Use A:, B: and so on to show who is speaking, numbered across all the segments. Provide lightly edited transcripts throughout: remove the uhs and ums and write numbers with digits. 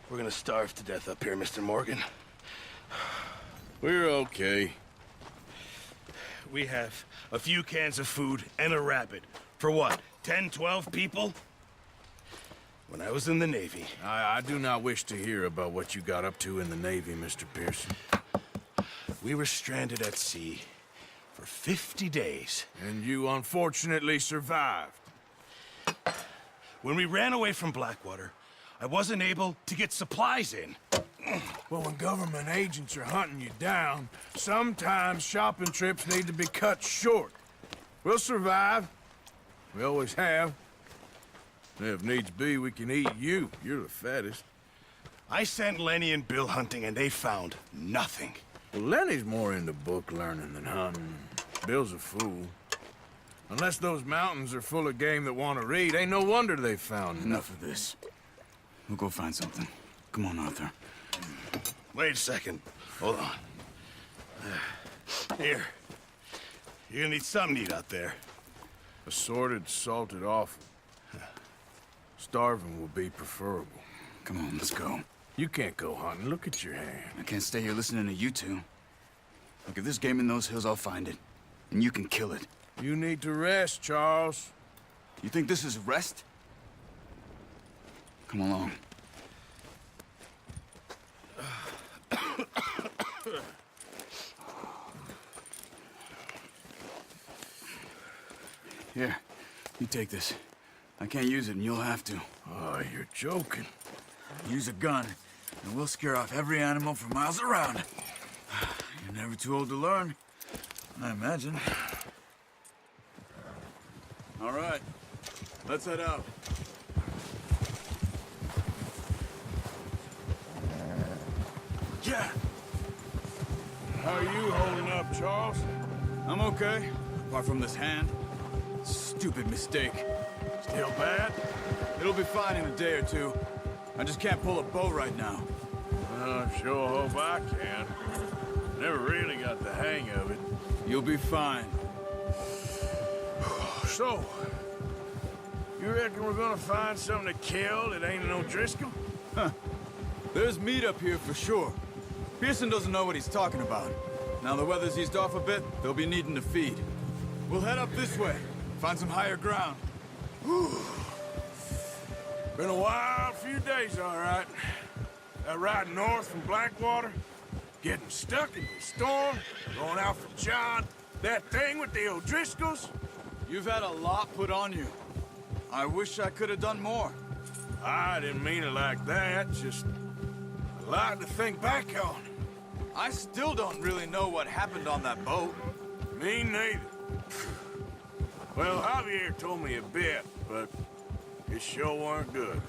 A: We're gonna starve to death up here, Mr. Morgan.
B: We're okay.
A: We have a few cans of food and a rabbit. For what, 10, 12 people? When I was in the Navy...
B: I do not wish to hear about what you got up to in the Navy, Mr. Pearson.
A: We were stranded at sea for 50 days.
B: And you unfortunately survived.
A: When we ran away from Blackwater, I wasn't able to get supplies in.
B: Well, when government agents are hunting you down, sometimes shopping trips need to be cut short. We'll survive. We always have. If needs be, we can eat you. You're the fattest.
A: I sent Lenny and Bill hunting, and they found nothing.
B: Well, Lenny's more into book learning than hunting. Bill's a fool. Unless those mountains are full of game that want to read, ain't no wonder they found
C: Enough of this. We'll go find something. Come on, Arthur.
A: Wait a second. Hold on. Here. You're gonna need something to eat out there.
B: Assorted, salted offal. Starving will be preferable.
C: Come on, let's go.
B: You can't go hunting. Look at your hand.
C: I can't stay here listening to you two. Look, if there's game in those hills, I'll find it. And you can kill it.
B: You need to rest, Charles.
C: You think this is rest? Come along. Here, you take this. I can't use it, and you'll have to.
B: Oh, you're joking.
C: Use a gun, and we'll scare off every animal for miles around. You're never too old to learn, I imagine. All right, let's head out. Yeah.
B: How are you holding up, Charles?
C: I'm okay, apart from this hand. Stupid mistake.
B: Still bad?
C: It'll be fine in a day or two. I just can't pull a bow right now.
B: I sure hope I can. Never really got the hang of it.
C: You'll be fine.
B: So, you reckon we're gonna find something to kill that ain't no Driscoll?
C: There's meat up here for sure. Pearson doesn't know what he's talking about. Now the weather's eased off a bit, they'll be needing to feed. We'll head up this way, find some higher ground.
B: Been a wild few days, all right. That ride north from Blackwater, getting stuck in the storm, going out for John, that thing with the O'Driscolls.
C: You've had a lot put on you. I wish I could have done more.
B: I didn't mean it like that, just a lot to think back on.
C: I still don't really know what happened on that boat.
B: Me neither. Well, Javier told me a bit, but it sure weren't good.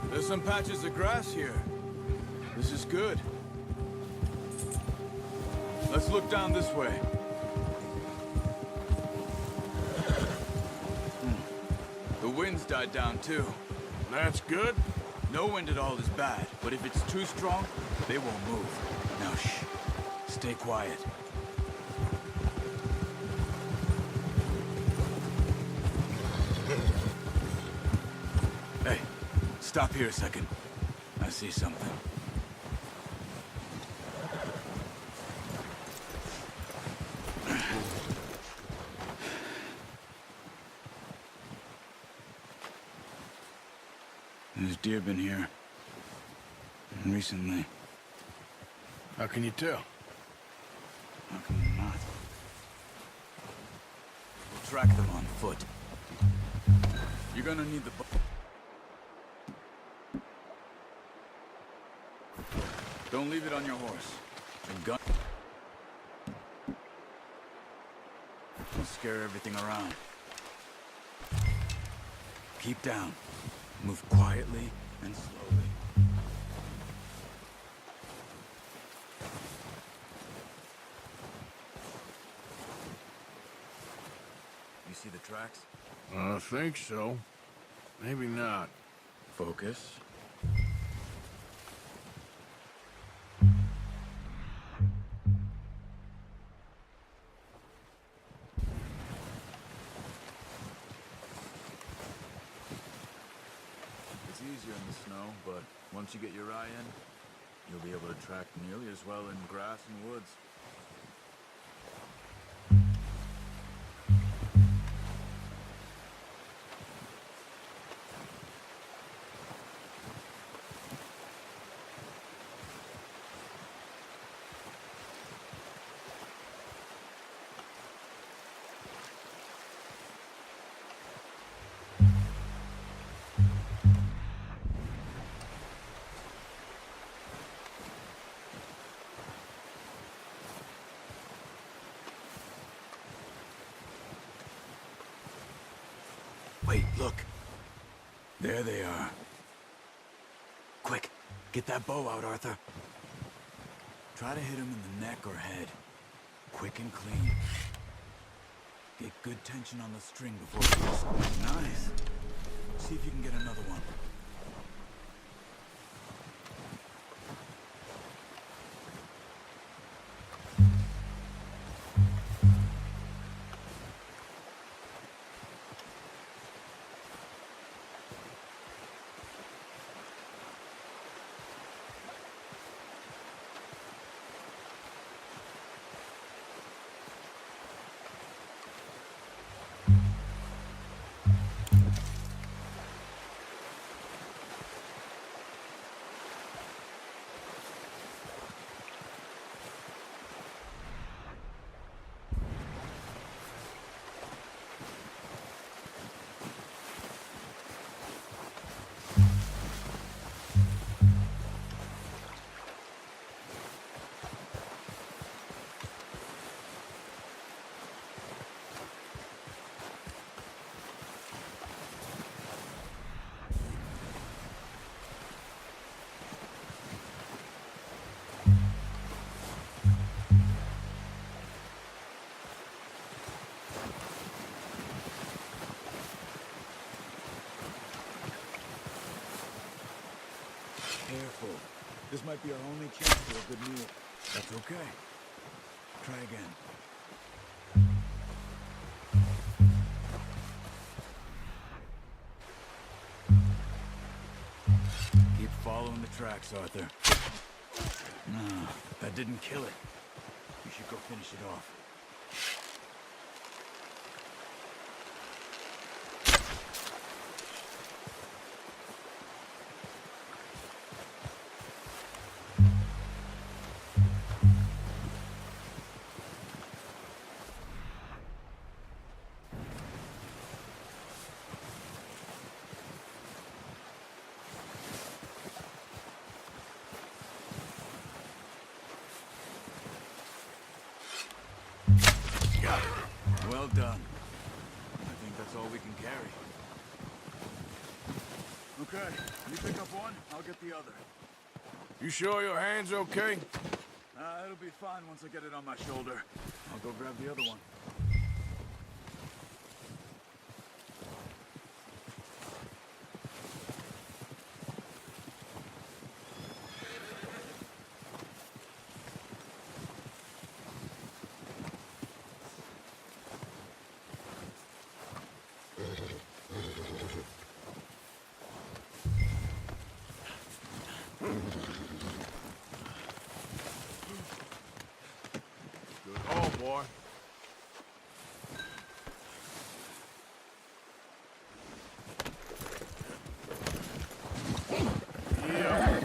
C: There's some patches of grass here. This is good. Let's look down this way. The wind's died down too.
B: That's good.
C: No wind at all is bad, but if it's too strong, they won't move. Now shh. Stay quiet. Hey, stop here a second. I see something. There's deer been here. Recently.
B: How can you tell?
C: How can you not? We'll track them on foot. You're gonna need the bow. Don't leave it on your horse. A gun will scare everything around. Keep down. Move quietly and slowly. You see the tracks?
B: I think so. Maybe not.
C: Focus. It's easier in the snow, but once you get your eye in, you'll be able to track nearly as well in grass and woods. Wait, look. There they are. Quick, get that bow out, Arthur. Try to hit him in the neck or head. Quick and clean. Get good tension on the string before he just... Nice. See if you can get another one. Careful. This might be our only chance for a good meal. That's okay. Try again. Keep following the tracks, Arthur. No, that didn't kill it. You should go finish it off. Well done. I think that's all we can carry. Okay, you pick up one, I'll get the other.
B: You sure your hand's okay?
C: It'll be fine once I get it on my shoulder. I'll go grab the other one.
B: Good haul, boy. Yeah.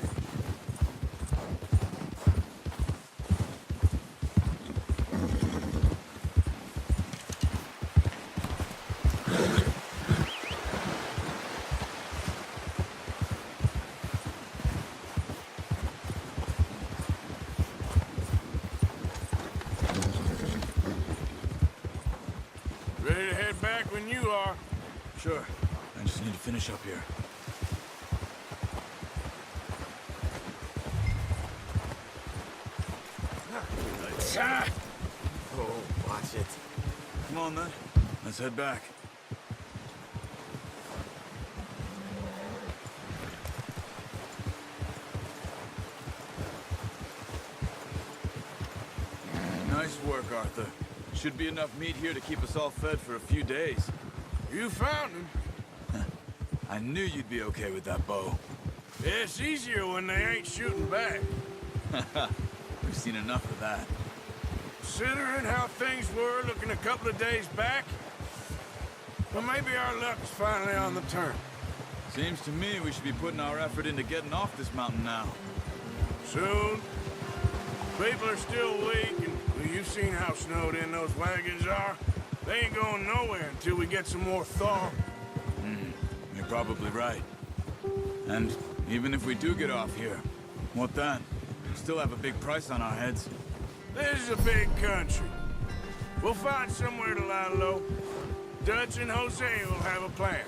C: Sure. I just need to finish up here. Oh, watch it. Come on, then. Let's head back. Nice work, Arthur. Should be enough meat here to keep us all fed for a few days.
B: You found him.
C: I knew you'd be okay with that bow.
B: It's easier when they ain't shooting back.
C: We've seen enough of that.
B: Considering how things were looking a couple of days back, well, maybe our luck's finally on the turn.
C: Seems to me we should be putting our effort into getting off this mountain now.
B: Soon. People are still weak, and well, you've seen how snowed in those wagons are. They ain't going nowhere until we get some more thaw.
C: You're probably right. And even if we do get off here, what then? We still have a big price on our heads.
B: This is a big country. We'll find somewhere to lie low. Dutch and Jose will have a plan.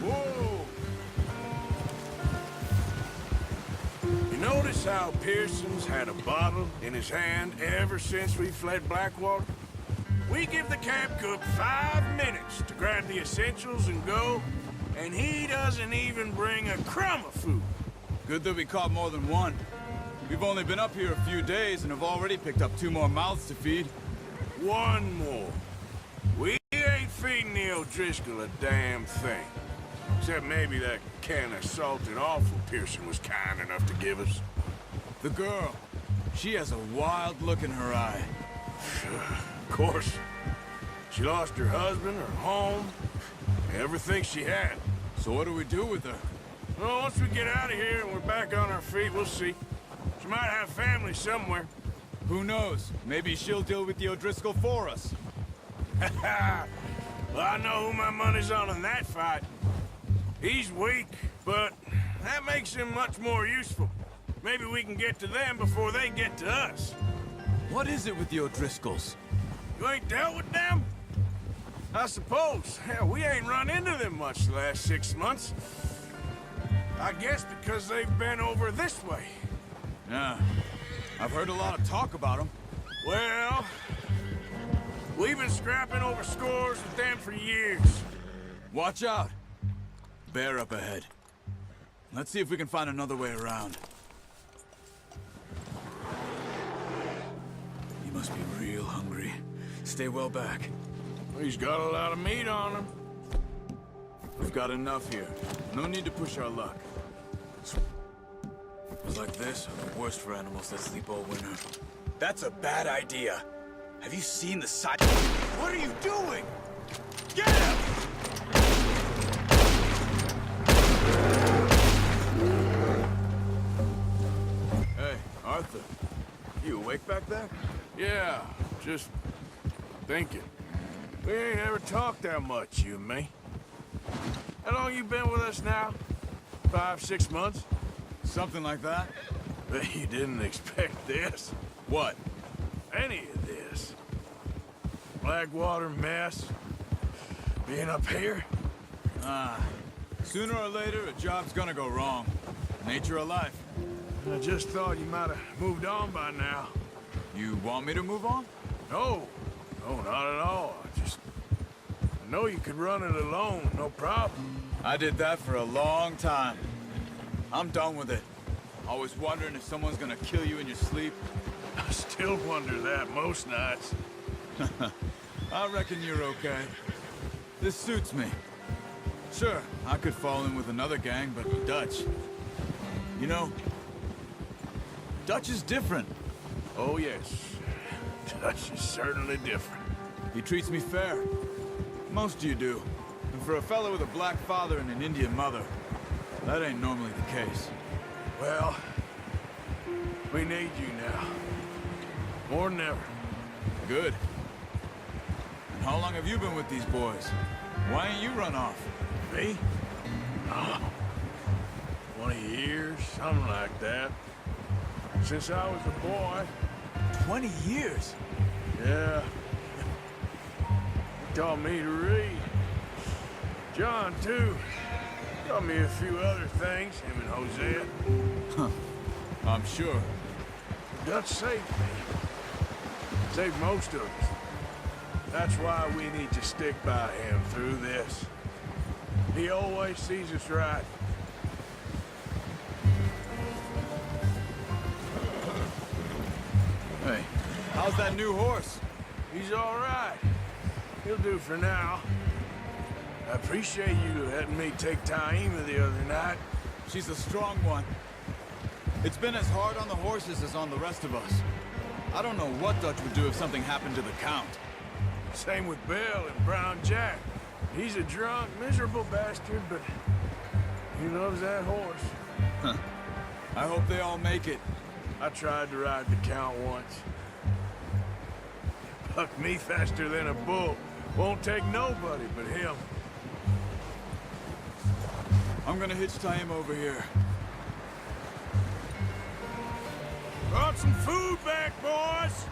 B: Whoa! You notice how Pearson's had a bottle in his hand ever since we fled Blackwater? We give the camp cook 5 minutes to grab the essentials and go, and he doesn't even bring a crumb of food.
C: Good that we caught more than one. We've only been up here a few days and have already picked up 2 more mouths to feed.
B: One more. We ain't feeding the O'Driscoll a damn thing. Except maybe that can of salted offal Pearson was kind enough to give us.
C: The girl, she has a wild look in her eye.
B: Of course. She lost her husband, her home, everything she had.
C: So what do we do with her?
B: Well, once we get out of here and we're back on our feet, we'll see. She might have family somewhere.
C: Who knows? Maybe she'll deal with the O'Driscoll for us.
B: Well, I know who my money's on in that fight. He's weak, but that makes him much more useful. Maybe we can get to them before they get to us.
C: What is it with the O'Driscolls?
B: You ain't dealt with them? I suppose. Hell, we ain't run into them much the last 6 months. I guess because they've been over this way.
C: Yeah, I've heard a lot of talk about them.
B: Well, we've been scrapping over scores with them for years.
C: Watch out. Bear up ahead. Let's see if we can find another way around. You must be real hungry. Stay well back.
B: He's got a lot of meat on him.
C: We've got enough here. No need to push our luck. Swims like this are the worst for animals that sleep all winter.
D: That's a bad idea. Have you seen the size? What are you doing? Get him!
C: Hey, Arthur. You awake back there?
B: Yeah, just thinking. We ain't ever talked that much, you and me. How long you been with us now? 5, 6 months?
C: Something like that?
B: Bet you didn't expect this.
C: What?
B: Any of this. Blackwater mess. Being up here.
C: Sooner or later, a job's gonna go wrong. Nature of life.
B: I just thought you might have moved on by now.
C: You want me to move on?
B: No. No, not at all. I know you could run it alone, no problem.
C: I did that for a long time. I'm done with it. Always wondering if someone's gonna kill you in your sleep.
B: I still wonder that most nights.
C: I reckon you're okay. This suits me. Sure, I could fall in with another gang, but Dutch... You know, Dutch is different.
B: Oh, yes. Dutch is certainly different.
C: He treats me fair. Most of you do. And for a fellow with a black father and an Indian mother, that ain't normally the case.
B: Well, we need you now. More than ever.
C: Good. And how long have you been with these boys? Why ain't you run off?
B: Me? Oh, 20 years, something like that. Since I was a boy.
C: 20 years?
B: Yeah. He taught me to read. John, too. Taught me a few other things, him and Hosea.
C: I'm sure.
B: Dutch saved me. Saved most of us. That's why we need to stick by him through this. He always sees us right.
C: Hey, how's that new horse?
B: He's all right. He'll do for now. I appreciate you letting me take Taima the other night.
C: She's a strong one. It's been as hard on the horses as on the rest of us. I don't know what Dutch would do if something happened to the Count.
B: Same with Bill and Brown Jack. He's a drunk, miserable bastard, but he loves that horse.
C: I hope they all make it.
B: I tried to ride the Count once. Bucked me faster than a bull. Won't take nobody but him.
C: I'm gonna hitch Taima over here.
B: Brought some food back, boys!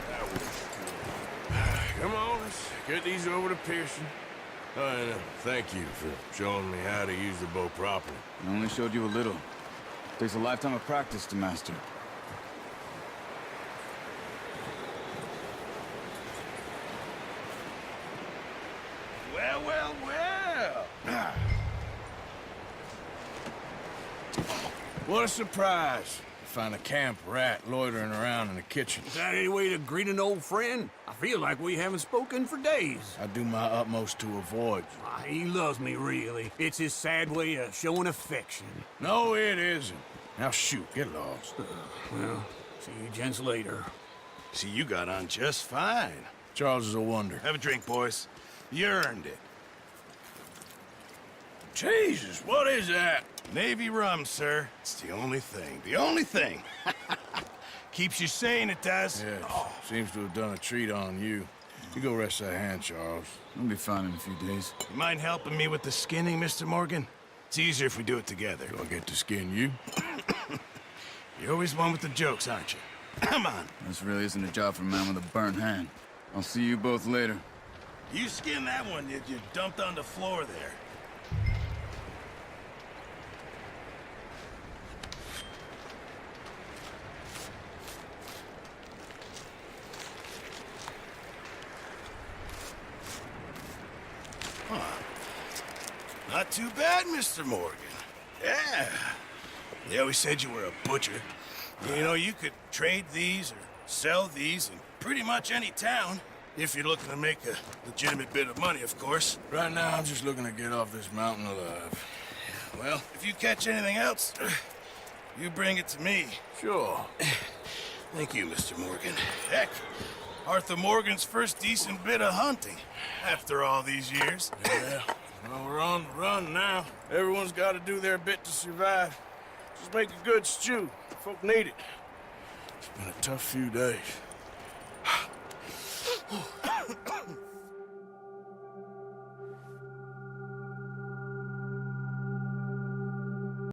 B: That was good. Come on, let's get these over to Pearson. And thank you for showing me how to use the bow properly.
C: I only showed you a little. Takes a lifetime of practice to master.
A: Well, well, well.
B: What a surprise. Find a camp rat loitering around in the kitchen.
E: Is that any way to greet an old friend? I feel like we haven't spoken for days.
B: I do my utmost to avoid you.
E: He loves me, really. It's his sad way of showing affection.
B: No, it isn't. Now shoot, get lost.
E: Well, see you gents later.
A: See, you got on just fine.
B: Charles is a wonder.
A: Have a drink, boys. You earned it.
B: Jesus, what is that?
A: Navy rum, sir. It's the only thing. The only thing. Keeps you sane, it does.
B: Yes, seems to have done a treat on you. You go rest that hand, Charles.
C: I'll be fine in a few days.
A: You mind helping me with the skinning, Mr. Morgan? It's easier if we do it together.
B: Do I get to skin you?
A: You're always one with the jokes, aren't you? Come on.
C: This really isn't a job for a man with a burnt hand. I'll see you both later.
A: You skin that one that you dumped on the floor there. Not too bad, Mr. Morgan. Yeah. They always said you were a butcher. You know, you could trade these or sell these in pretty much any town. If you're looking to make a legitimate bit of money, of course.
B: Right now, I'm just looking to get off this mountain alive.
A: Well, if you catch anything else, you bring it to me.
B: Sure.
A: Thank you, Mr. Morgan. Heck, Arthur Morgan's first decent bit of hunting after all these years.
B: Yeah. Well, we're on the run now. Everyone's got to do their bit to survive. Just make a good stew. Folk need it. It's been a tough few days.